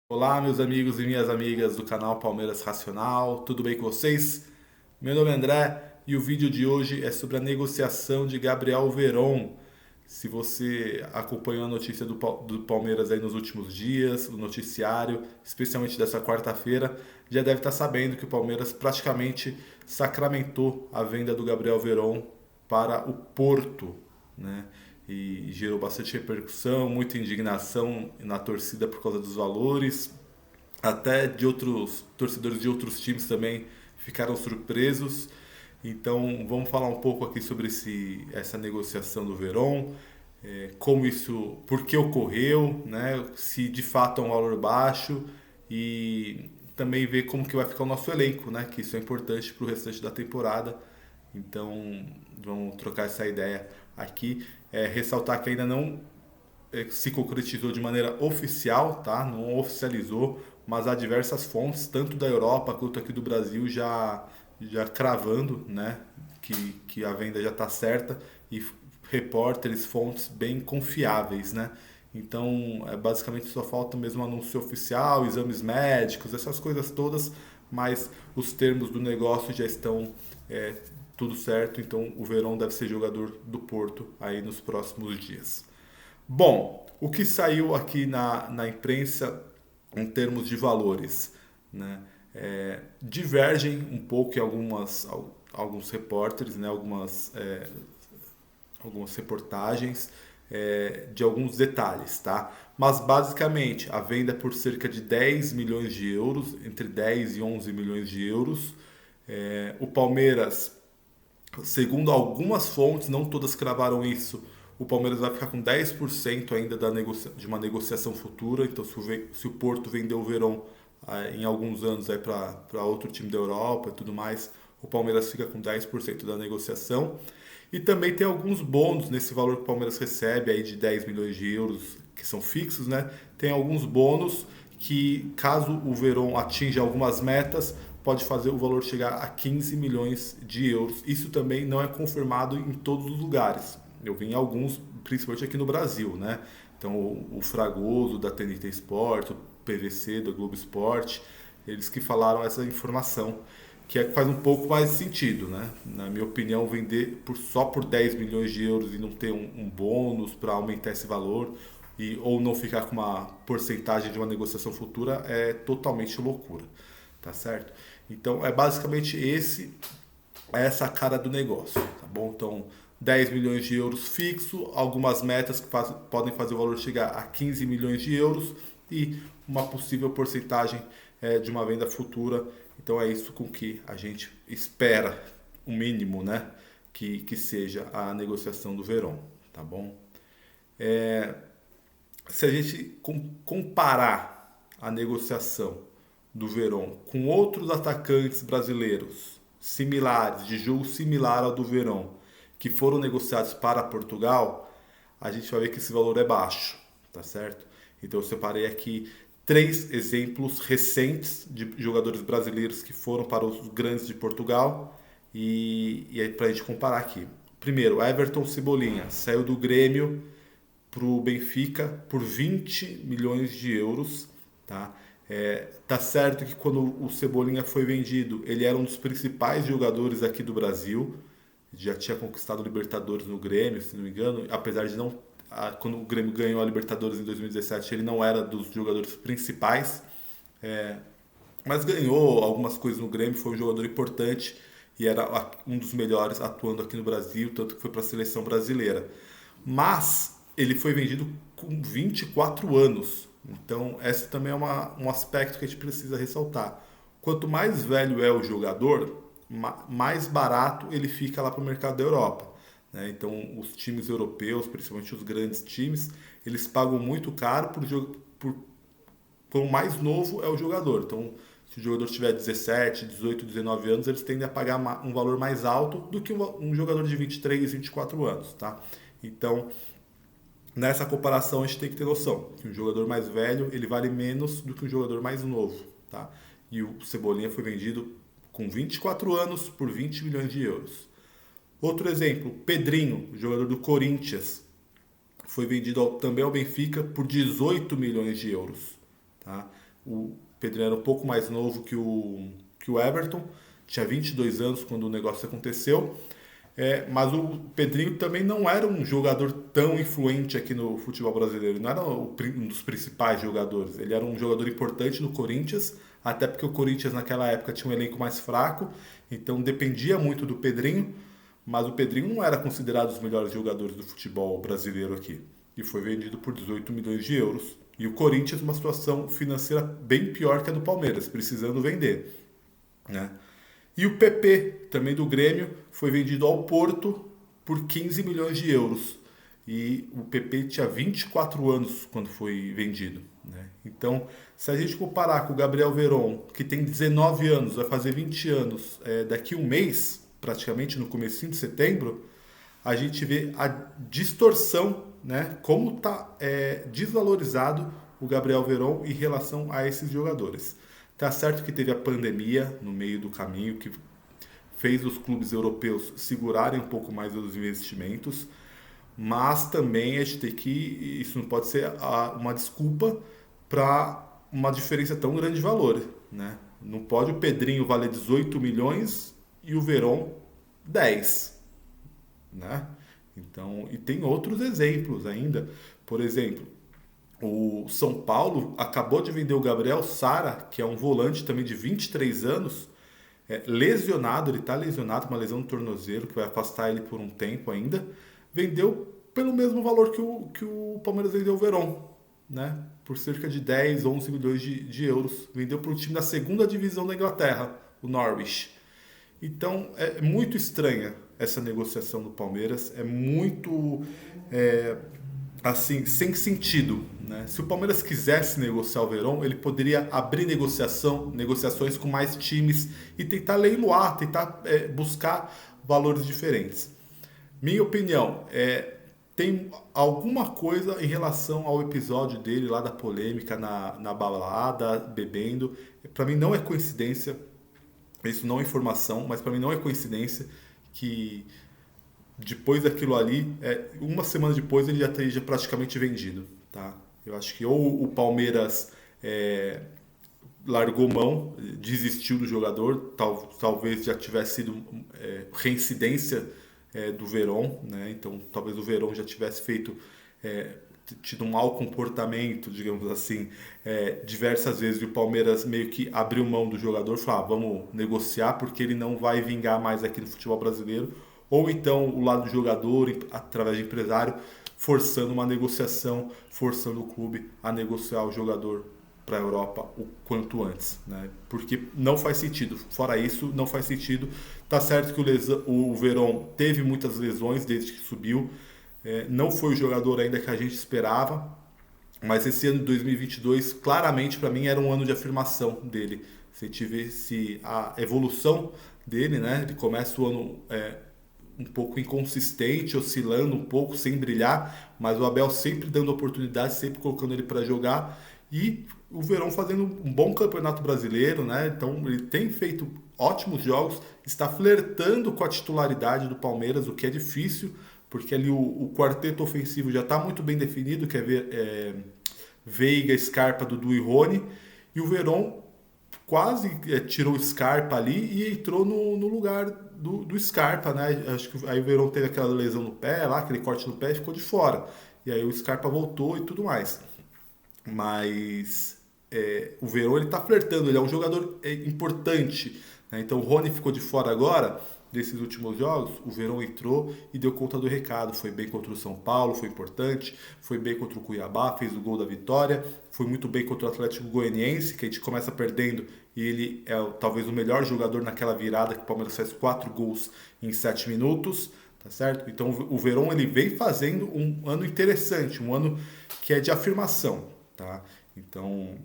Olá, meus amigos e minhas amigas do canal Palmeiras Racional, tudo bem com vocês? Meu nome é André e o vídeo de hoje é sobre a negociação de Gabriel Veron. Se você acompanhou a notícia do Palmeiras aí nos últimos dias, o noticiário, especialmente dessa quarta-feira, já deve estar sabendo que o Palmeiras praticamente sacramentou a venda do Gabriel Veron para o Porto, né? E gerou bastante repercussão, muita indignação na torcida por causa dos valores. Até de outros torcedores de outros times também ficaram surpresos. Então vamos falar um pouco aqui sobre essa negociação do Verón, como isso, por que ocorreu, né? Se de fato é um valor baixo e também ver como que vai ficar o nosso elenco, né? Que isso é importante para o restante da temporada. Então vamos trocar essa ideia aqui. Ressaltar que ainda não se concretizou de maneira oficial, tá? Não oficializou, mas há diversas fontes, tanto da Europa quanto aqui do Brasil, já cravando, né? Que a venda já está certa e repórteres, fontes bem confiáveis, né? Então, basicamente só falta mesmo anúncio oficial, exames médicos, essas coisas todas, mas os termos do negócio já estão é, tudo certo, então o Verón deve ser jogador do Porto aí nos próximos dias. Bom, o que saiu aqui na imprensa em termos de valores, né? Divergem um pouco em alguns repórteres, né? Algumas reportagens de alguns detalhes, tá? Mas basicamente a venda é por cerca de 10 milhões de euros, entre 10 e 11 milhões de euros. O Palmeiras, segundo algumas fontes, não todas cravaram isso, o Palmeiras vai ficar com 10% ainda de uma negociação futura. Então, se o Porto vender o Verón em alguns anos para outro time da Europa e tudo mais, o Palmeiras fica com 10% da negociação. E também tem alguns bônus nesse valor que o Palmeiras recebe aí de 10 milhões de euros, que são fixos, né? Tem alguns bônus que, caso o Verón atinja algumas metas, pode fazer o valor chegar a 15 milhões de euros. Isso também não é confirmado em todos os lugares. Eu vi em alguns, principalmente aqui no Brasil, né? Então o Fragoso da TNT Sport, o PVC da Globo Esporte, eles que falaram essa informação, que faz um pouco mais sentido, né? Na minha opinião, vender só por 10 milhões de euros e não ter um bônus para aumentar esse valor ou não ficar com uma porcentagem de uma negociação futura é totalmente loucura, tá certo? Então é basicamente essa a cara do negócio, tá bom? Então 10 milhões de euros fixo, algumas metas que podem fazer o valor chegar a 15 milhões de euros e uma possível porcentagem de uma venda futura. Então é isso com que a gente espera, o mínimo, né? Que seja a negociação do Verón, tá bom? Se a gente comparar a negociação do Verón com outros atacantes brasileiros similares, de jogo similar ao do Verón, que foram negociados para Portugal, a gente vai ver que esse valor é baixo, tá certo? Então eu separei aqui três exemplos recentes de jogadores brasileiros que foram para os grandes de Portugal e aí para a gente comparar aqui. Primeiro, Everton Cebolinha saiu do Grêmio para o Benfica por 20 milhões de euros, tá? Tá certo que quando o Cebolinha foi vendido, ele era um dos principais jogadores aqui do Brasil, já tinha conquistado o Libertadores no Grêmio, se não me engano, apesar de não. Quando o Grêmio ganhou a Libertadores em 2017, ele não era dos jogadores principais, mas ganhou algumas coisas no Grêmio, foi um jogador importante e era um dos melhores atuando aqui no Brasil, tanto que foi para a seleção brasileira. Mas ele foi vendido com 24 anos, então esse também é um aspecto que a gente precisa ressaltar. Quanto mais velho é o jogador, mais barato ele fica lá para o mercado da Europa, né? Então os times europeus, principalmente os grandes times, eles pagam muito caro por quanto mais novo é o jogador. Então, se o jogador tiver 17, 18, 19 anos, eles tendem a pagar um valor mais alto do que um jogador de 23, 24 anos, tá? Então, nessa comparação, a gente tem que ter noção que um jogador mais velho, ele vale menos do que um jogador mais novo, tá? E o Cebolinha foi vendido com 24 anos por 20 milhões de euros. Outro exemplo, Pedrinho, jogador do Corinthians, foi vendido também ao Benfica por 18 milhões de euros, tá? O Pedrinho era um pouco mais novo que o Everton, tinha 22 anos quando o negócio aconteceu. Mas o Pedrinho também não era um jogador tão influente aqui no futebol brasileiro, não era um dos principais jogadores. Ele era um jogador importante no Corinthians, até porque o Corinthians naquela época tinha um elenco mais fraco, então dependia muito do Pedrinho, mas o Pedrinho não era considerado os melhores jogadores do futebol brasileiro aqui. E foi vendido por 18 milhões de euros. E o Corinthians uma situação financeira bem pior que a do Palmeiras, precisando vender, né? E o PP, também do Grêmio, foi vendido ao Porto por 15 milhões de euros. E o PP tinha 24 anos quando foi vendido, né? Então, se a gente comparar com o Gabriel Veron, que tem 19 anos, vai fazer 20 anos daqui a um mês, praticamente no comecinho de setembro, a gente vê a distorção, né? Como está desvalorizado o Gabriel Veron em relação a esses jogadores. Tá certo que teve a pandemia no meio do caminho, que fez os clubes europeus segurarem um pouco mais os investimentos, mas também a gente tem que, isso não pode ser uma desculpa para uma diferença tão grande de valor, né? Não pode o Pedrinho valer 18 milhões e o Veron 10, né? Então, e tem outros exemplos ainda. Por exemplo, o São Paulo acabou de vender o Gabriel Sara, que é um volante também de 23 anos, lesionado, ele está lesionado, uma lesão no tornozelo que vai afastar ele por um tempo ainda. Vendeu pelo mesmo valor que o Palmeiras vendeu o Veron, né? Por cerca de 10, 11 milhões de euros. Vendeu para um time da segunda divisão da Inglaterra, o Norwich. Então é muito estranha essa negociação do Palmeiras, é muito assim, sem sentido, né? Se o Palmeiras quisesse negociar o Veron, ele poderia abrir negociações com mais times e tentar leiloar, tentar buscar valores diferentes. Minha opinião tem alguma coisa em relação ao episódio dele lá da polêmica na balada, bebendo. Para mim não é coincidência, isso não é informação, mas para mim não é coincidência que depois daquilo ali, uma semana depois ele já esteja praticamente vendido, tá? Eu acho que ou o Palmeiras largou mão, desistiu do jogador, talvez já tivesse sido reincidência do Veron, né? Então talvez o Veron já tivesse tido um mau comportamento, digamos assim, diversas vezes, e o Palmeiras meio que abriu mão do jogador, falou, vamos negociar porque ele não vai vingar mais aqui no futebol brasileiro, ou então o lado do jogador, através de empresário, forçando uma negociação, forçando o clube a negociar o jogador para a Europa o quanto antes, né? Porque não faz sentido, fora isso, não faz sentido. Tá certo que o Veron teve muitas lesões desde que subiu, não foi o jogador ainda que a gente esperava, mas esse ano de 2022, claramente para mim era um ano de afirmação dele. Se a gente vê a evolução dele, né? Ele começa o ano um pouco inconsistente, oscilando um pouco, sem brilhar, mas o Abel sempre dando oportunidade, sempre colocando ele para jogar, e o Verón fazendo um bom campeonato brasileiro, né? Então ele tem feito ótimos jogos, está flertando com a titularidade do Palmeiras, o que é difícil, porque ali o quarteto ofensivo já está muito bem definido, que é Veiga, Scarpa, Dudu e Rony, e o Verón quase tirou o Scarpa ali e entrou no lugar do Scarpa, né? Acho que aí o Verón teve aquela lesão no pé lá, aquele corte no pé e ficou de fora. E aí o Scarpa voltou e tudo mais. Mas o Verón, ele tá flertando, ele é um jogador importante, né? Então o Rony ficou de fora agora, desses últimos jogos, o Verón entrou e deu conta do recado. Foi bem contra o São Paulo, foi importante, foi bem contra o Cuiabá, fez o gol da vitória, foi muito bem contra o Atlético Goianiense, que a gente começa perdendo e ele é talvez o melhor jogador naquela virada, que o Palmeiras faz 4 gols em 7 minutos, tá certo? Então o Verón, ele vem fazendo um ano interessante, um ano que é de afirmação, tá? Então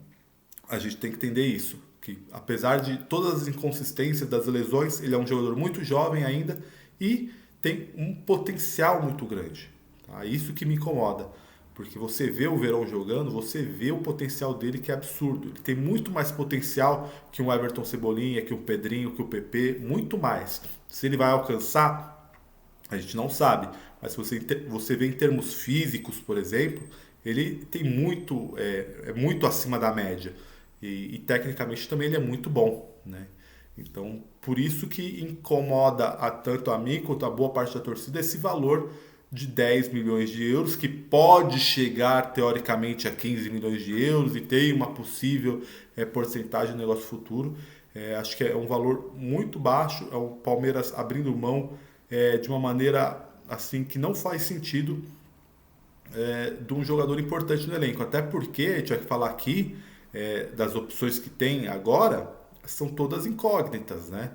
a gente tem que entender isso, que apesar de todas as inconsistências das lesões, ele é um jogador muito jovem ainda e tem um potencial muito grande, tá? Isso que me incomoda, porque você vê o Verón jogando, você vê o potencial dele, que é absurdo. Ele tem muito mais potencial que um Everton Cebolinha, que um Pedrinho, que o PP, muito mais. Se ele vai alcançar, a gente não sabe, mas se você vê em termos físicos, por exemplo, ele tem muito acima da média. E tecnicamente também ele é muito bom, né? Então, por isso que incomoda tanto a mim quanto a boa parte da torcida esse valor de 10 milhões de euros, que pode chegar teoricamente a 15 milhões de euros e tem uma possível porcentagem de negócio futuro. Acho que é um valor muito baixo, é o Palmeiras abrindo mão de uma maneira assim que não faz sentido de um jogador importante no elenco. Até porque, a gente vai falar aqui das opções que tem agora, são todas incógnitas, né?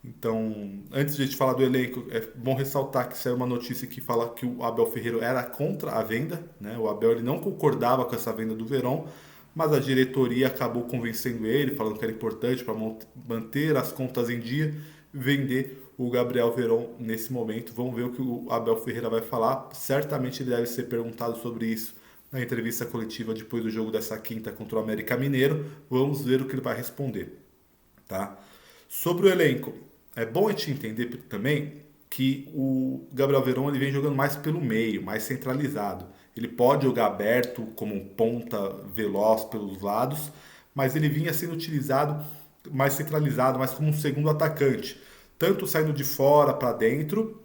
Então, antes de a gente falar do elenco, é bom ressaltar que saiu uma notícia que fala que o Abel Ferreira era contra a venda, né? O Abel ele não concordava com essa venda do Verón, mas a diretoria acabou convencendo ele, falando que era importante para manter as contas em dia, vender o Gabriel Verón nesse momento. Vamos ver o que o Abel Ferreira vai falar. Certamente ele deve ser perguntado sobre isso na entrevista coletiva depois do jogo dessa quinta contra o América Mineiro. Vamos ver o que ele vai responder. Tá? Sobre o elenco, é bom a gente entender também que o Gabriel Verón ele vem jogando mais pelo meio, mais centralizado. Ele pode jogar aberto como um ponta veloz pelos lados, mas ele vinha sendo utilizado mais centralizado, mais como um segundo atacante, tanto saindo de fora para dentro,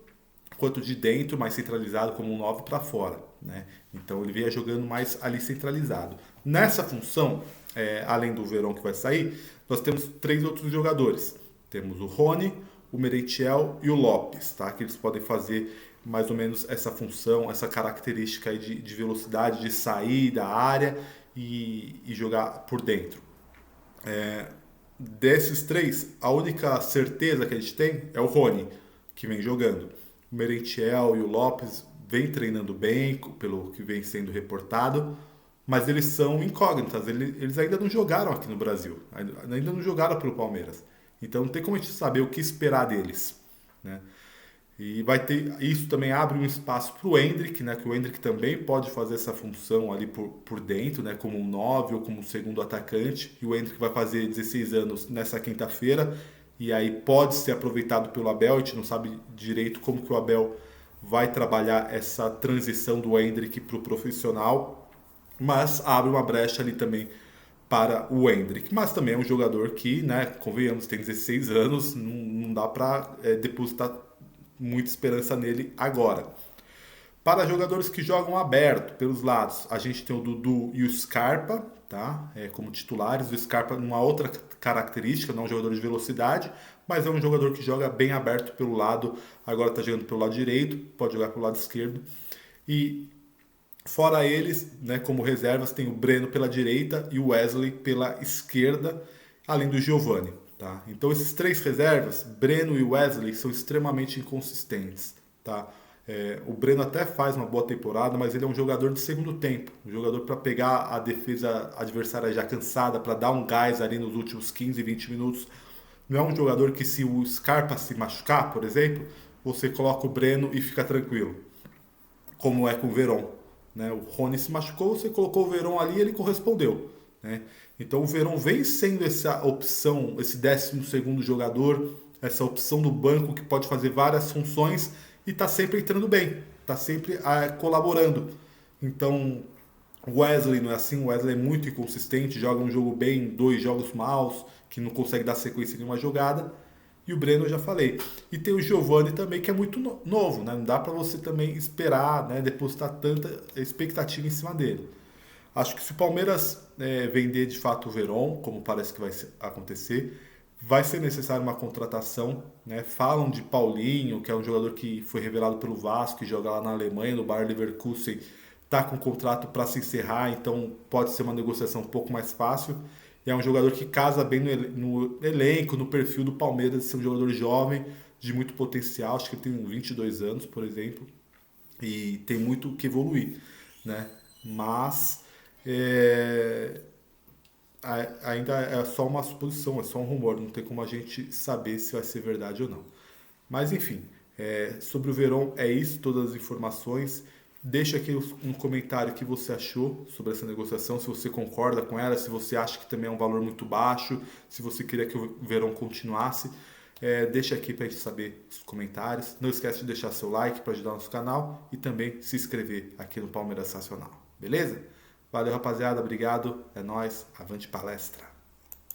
quanto de dentro mais centralizado como um 9 para fora, né? Então ele vinha jogando mais ali centralizado. Nessa função, além do Verón que vai sair, nós temos 3 outros jogadores. Temos o Rony, o Merentiel e o Lopes, tá? Que eles podem fazer mais ou menos essa função, essa característica aí de velocidade, de sair da área e jogar por dentro. Desses 3, a única certeza que a gente tem é o Rony, que vem jogando. O Merentiel e o Lopes vem treinando bem, pelo que vem sendo reportado, mas eles são incógnitas, eles ainda não jogaram aqui no Brasil, ainda não jogaram pelo Palmeiras. Então não tem como a gente saber o que esperar deles, né? E vai ter, isso também abre um espaço para o Endrick, né? Que o Endrick também pode fazer essa função ali por dentro, né? Como um 9 ou como um segundo atacante. E o Endrick vai fazer 16 anos nessa quinta-feira. E aí pode ser aproveitado pelo Abel. A gente não sabe direito como que o Abel vai trabalhar essa transição do Endrick para o profissional. Mas abre uma brecha ali também para o Endrick. Mas também é um jogador que, né? Convenhamos, tem 16 anos. Não dá para depositar muita esperança nele agora. Para jogadores que jogam aberto pelos lados, a gente tem o Dudu e o Scarpa, tá? Como titulares. O Scarpa, uma outra característica, não é um jogador de velocidade, mas é um jogador que joga bem aberto pelo lado. Agora está jogando pelo lado direito, pode jogar pelo lado esquerdo. E fora eles, né, como reservas, tem o Breno pela direita e o Wesley pela esquerda, além do Giovani. Tá? Então esses 3 reservas, Breno e Wesley, são extremamente inconsistentes. Tá? O Breno até faz uma boa temporada, mas ele é um jogador de segundo tempo. Um jogador para pegar a defesa adversária já cansada, para dar um gás ali nos últimos 15, 20 minutos. Não é um jogador que, se o Scarpa se machucar, por exemplo, você coloca o Breno e fica tranquilo. Como é com o Verón. Né? O Rony se machucou, você colocou o Verón ali e ele correspondeu. Né? Então o Verón vem sendo essa opção, esse 12º jogador, essa opção do banco que pode fazer várias funções e está sempre entrando bem, está sempre colaborando. Então o Wesley não é assim, o Wesley é muito inconsistente, joga um jogo bem, 2 jogos maus, que não consegue dar sequência em nenhuma jogada. E o Breno eu já falei. E tem o Giovani também, que é muito novo, né? Não dá para você também esperar, né, depositar tanta expectativa em cima dele. Acho que se o Palmeiras vender de fato o Verón, como parece que vai acontecer, vai ser necessário uma contratação. Né? Falam de Paulinho, que é um jogador que foi revelado pelo Vasco, que joga lá na Alemanha, no Bayer Leverkusen, está com contrato para se encerrar, então pode ser uma negociação um pouco mais fácil. E é um jogador que casa bem no elenco, no perfil do Palmeiras, de ser um jogador jovem, de muito potencial. Acho que ele tem 22 anos, por exemplo, e tem muito que evoluir. Né? Mas ainda é só uma suposição, é só um rumor, não tem como a gente saber se vai ser verdade ou não. Mas enfim, sobre o Verón é isso, todas as informações. Deixa aqui um comentário o que você achou sobre essa negociação, se você concorda com ela, se você acha que também é um valor muito baixo, se você queria que o Verón continuasse. Deixa aqui para a gente saber os comentários. Não esquece de deixar seu like para ajudar o nosso canal e também se inscrever aqui no Palmeiras Nacional. Beleza? Valeu, rapaziada. Obrigado. É nóis. Avante palestra.